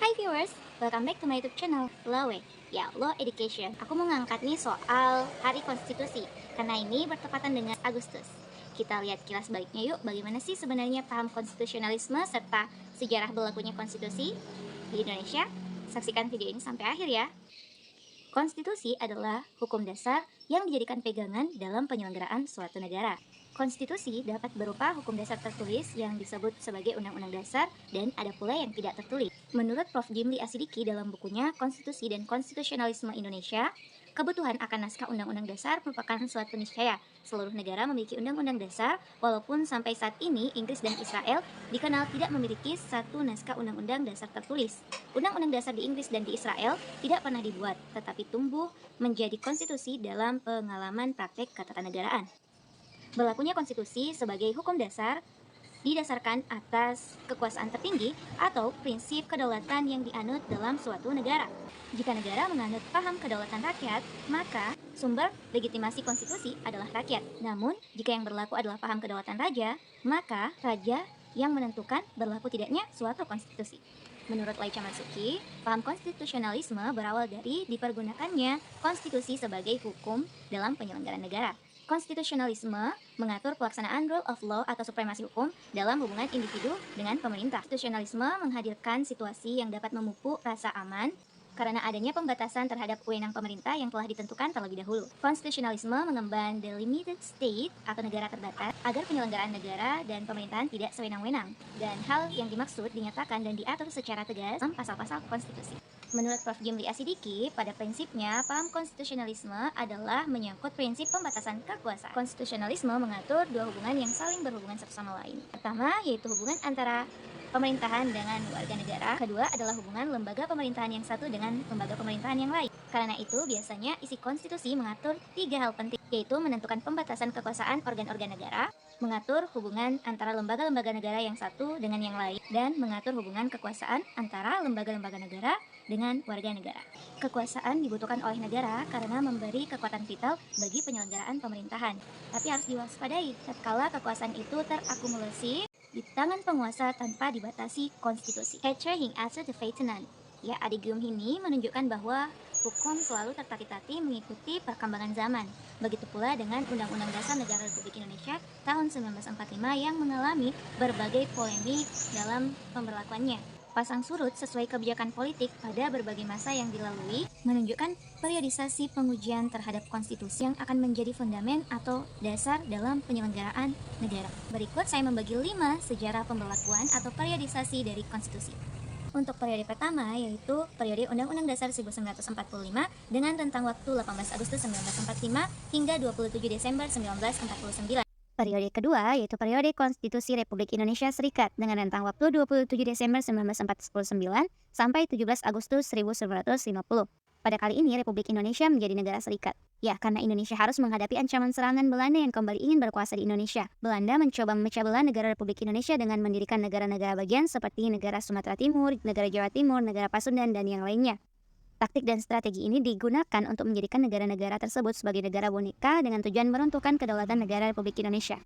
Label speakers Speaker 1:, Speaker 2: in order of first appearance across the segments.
Speaker 1: Hai viewers, welcome back to my YouTube channel, Lawe. Ya, Law Education. Aku mau ngangkat nih soal Hari Konstitusi, karena ini bertepatan dengan Agustus. Kita lihat kilas baliknya yuk, bagaimana sih sebenarnya paham konstitusionalisme serta sejarah berlakunya konstitusi di Indonesia. Saksikan video ini sampai akhir ya. Konstitusi adalah hukum dasar yang dijadikan pegangan dalam penyelenggaraan suatu negara. Konstitusi dapat berupa hukum dasar tertulis yang disebut sebagai undang-undang dasar dan ada pula yang tidak tertulis. Menurut Prof. Jimli Asidiki dalam bukunya Konstitusi dan Konstitusionalisme Indonesia, kebutuhan akan naskah undang-undang dasar merupakan suatu niscaya. Seluruh negara memiliki undang-undang dasar, walaupun sampai saat ini Inggris dan Israel dikenal tidak memiliki satu naskah undang-undang dasar tertulis. Undang-undang dasar di Inggris dan di Israel tidak pernah dibuat, tetapi tumbuh menjadi konstitusi dalam pengalaman praktek ketatanegaraan. Berlakunya konstitusi sebagai hukum dasar didasarkan atas kekuasaan tertinggi atau prinsip kedaulatan yang dianut dalam suatu negara. Jika negara menganut paham kedaulatan rakyat, maka sumber legitimasi konstitusi adalah rakyat. Namun, jika yang berlaku adalah paham kedaulatan raja, maka raja yang menentukan berlaku tidaknya suatu konstitusi. Menurut Laica Marzuki, paham konstitusionalisme berawal dari dipergunakannya konstitusi sebagai hukum dalam penyelenggaraan negara. Konstitusionalisme mengatur pelaksanaan rule of law atau supremasi hukum dalam hubungan individu dengan pemerintah. Konstitusionalisme menghadirkan situasi yang dapat memupuk rasa aman karena adanya pembatasan terhadap wewenang pemerintah yang telah ditentukan terlebih dahulu. Konstitusionalisme mengemban delimited state atau negara terbatas agar penyelenggaraan negara dan pemerintahan tidak sewenang-wenang. Dan hal yang dimaksud dinyatakan dan diatur secara tegas dalam pasal-pasal konstitusi. Menurut Prof. Jimli Asidiki, pada prinsipnya, paham konstitusionalisme adalah menyangkut prinsip pembatasan kekuasaan. Konstitusionalisme mengatur dua hubungan yang saling berhubungan satu sama lain. Pertama, yaitu hubungan antara pemerintahan dengan warga negara. Kedua adalah hubungan lembaga pemerintahan yang satu dengan lembaga pemerintahan yang lain. Karena itu, biasanya isi konstitusi mengatur tiga hal penting, yaitu menentukan pembatasan kekuasaan organ-organ negara, mengatur hubungan antara lembaga-lembaga negara yang satu dengan yang lain, dan mengatur hubungan kekuasaan antara lembaga-lembaga negara dengan warga negara. Kekuasaan dibutuhkan oleh negara karena memberi kekuatan vital bagi penyelenggaraan pemerintahan. Tapi harus diwaspadai tatkala kekuasaan itu terakumulasi di tangan penguasa tanpa dibatasi konstitusi. Hatcher hing asa the fatenan. Ya, adigium ini menunjukkan bahwa hukum selalu tertati-tati mengikuti perkembangan zaman. Begitu pula dengan Undang-Undang Dasar Negara Republik Indonesia tahun 1945 yang mengalami berbagai polemik dalam pemberlakuannya. Pasang surut sesuai kebijakan politik pada berbagai masa yang dilalui menunjukkan periodisasi pengujian terhadap konstitusi yang akan menjadi fundament atau dasar dalam penyelenggaraan negara. Berikut saya membagi 5 sejarah pemberlakuan atau periodisasi dari konstitusi. Untuk periode pertama yaitu periode Undang-Undang Dasar 1945 dengan rentang waktu 18 Agustus 1945 hingga 27 Desember 1949. Periode kedua yaitu periode Konstitusi Republik Indonesia Serikat dengan rentang waktu 27 Desember 1949 sampai 17 Agustus 1950. Pada kali ini Republik Indonesia menjadi negara serikat. Ya, karena Indonesia harus menghadapi ancaman serangan Belanda yang kembali ingin berkuasa di Indonesia. Belanda mencoba memecah belah negara Republik Indonesia dengan mendirikan negara-negara bagian seperti negara Sumatera Timur, negara Jawa Timur, negara Pasundan, dan yang lainnya. Taktik dan strategi ini digunakan untuk menjadikan negara-negara tersebut sebagai negara boneka dengan tujuan meruntuhkan kedaulatan negara Republik Indonesia.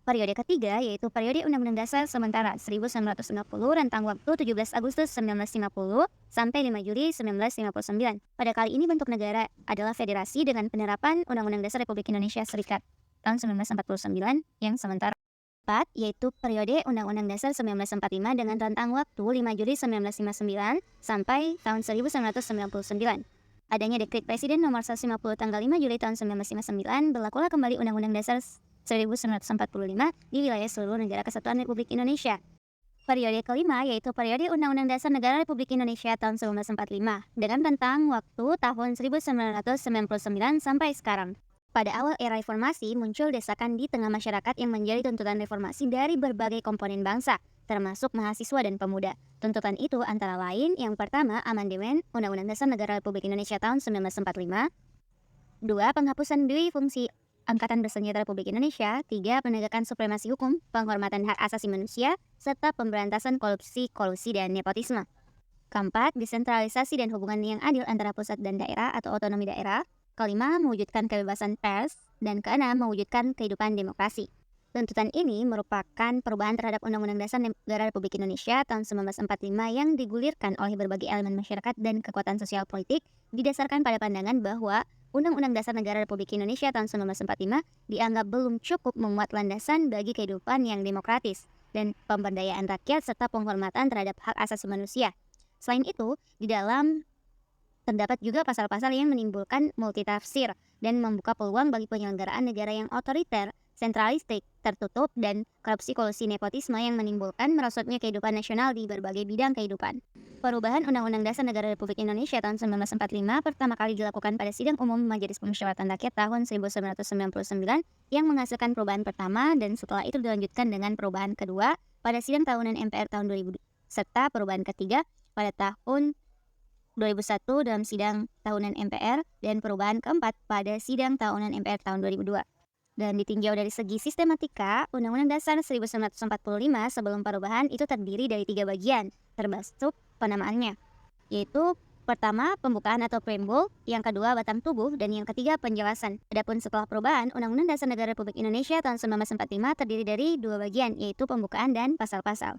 Speaker 1: Periode ketiga yaitu periode Undang-Undang Dasar sementara 1960 rentang waktu 17 Agustus 1950 sampai 5 Juli 1959. Pada kali ini bentuk negara adalah federasi dengan penerapan Undang-Undang Dasar Republik Indonesia Serikat tahun 1949 yang sementara. Yaitu periode Undang-Undang Dasar 1945 dengan rentang waktu 5 Juli 1959 sampai tahun 1999. Adanya Dekret Presiden nomor 150 tanggal 5 Juli tahun 1959 berlakulah kembali Undang-Undang Dasar 1945 di wilayah seluruh negara kesatuan Republik Indonesia. Periode kelima yaitu periode Undang-Undang Dasar Negara Republik Indonesia tahun 1945 dengan rentang waktu tahun 1999 sampai sekarang. Pada awal era reformasi muncul desakan di tengah masyarakat yang menjadi tuntutan reformasi dari berbagai komponen bangsa, termasuk mahasiswa dan pemuda. Tuntutan itu antara lain yang pertama amandemen Undang-Undang Dasar Negara Republik Indonesia tahun 1945, 2. Penghapusan dui fungsi Angkatan Bersenjata Republik Indonesia, 3. Penegakan supremasi hukum, penghormatan hak asasi manusia, serta pemberantasan korupsi, kolusi, dan nepotisme. Keempat, desentralisasi dan hubungan yang adil antara pusat dan daerah atau otonomi daerah. Kelima, mewujudkan kebebasan pers. Dan keenam, mewujudkan kehidupan demokrasi.
Speaker 2: Tuntutan ini merupakan perubahan terhadap Undang-Undang Dasar Negara Republik Indonesia tahun 1945 yang digulirkan oleh berbagai elemen masyarakat dan kekuatan sosial politik didasarkan pada pandangan bahwa Undang-Undang Dasar Negara Republik Indonesia tahun 1945 dianggap belum cukup memuat landasan bagi kehidupan yang demokratis dan pemberdayaan rakyat serta penghormatan terhadap hak asasi manusia. Selain itu, di dalam terdapat juga pasal-pasal yang menimbulkan multitafsir dan membuka peluang bagi penyelenggaraan negara yang otoriter, sentralistik, tertutup, dan korupsi-kolusi nepotisme yang menimbulkan merosotnya kehidupan nasional di berbagai bidang kehidupan. Perubahan Undang-Undang Dasar Negara Republik Indonesia tahun 1945 pertama kali dilakukan pada Sidang Umum Majelis Permusyawaratan Rakyat tahun 1999 yang menghasilkan perubahan pertama dan setelah itu dilanjutkan dengan perubahan kedua pada Sidang Tahunan MPR tahun 2000 serta perubahan ketiga pada tahun 2001 dalam sidang tahunan MPR dan perubahan keempat pada sidang tahunan MPR tahun 2002. Dan ditinjau dari segi sistematika, Undang-Undang Dasar 1945 sebelum perubahan itu terdiri dari 3 bagian, termasuk penamaannya, yaitu pertama, pembukaan atau preambul, yang kedua, batang tubuh, dan yang ketiga, penjelasan. Adapun setelah perubahan, Undang-Undang Dasar Negara Republik Indonesia tahun 1945 terdiri dari 2 bagian, yaitu pembukaan dan pasal-pasal.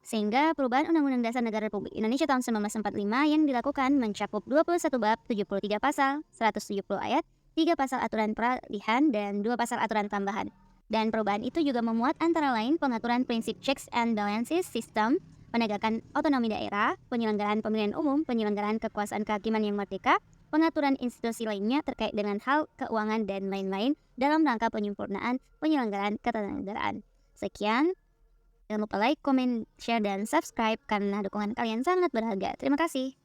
Speaker 2: Sehingga perubahan Undang-Undang Dasar Negara Republik Indonesia tahun 1945 yang dilakukan mencakup 21 bab, 73 pasal, 170 ayat, 3 pasal aturan peralihan, dan 2 pasal aturan tambahan. Dan perubahan itu juga memuat antara lain pengaturan prinsip checks and balances system, penegakan otonomi daerah, penyelenggaraan pemilihan umum, penyelenggaraan kekuasaan kehakiman yang merdeka, pengaturan institusi lainnya terkait dengan hal keuangan dan lain-lain dalam rangka penyempurnaan penyelenggaraan ketatanegaraan. Sekian. Jangan lupa like, komen, share, dan subscribe karena dukungan kalian sangat berharga. Terima kasih.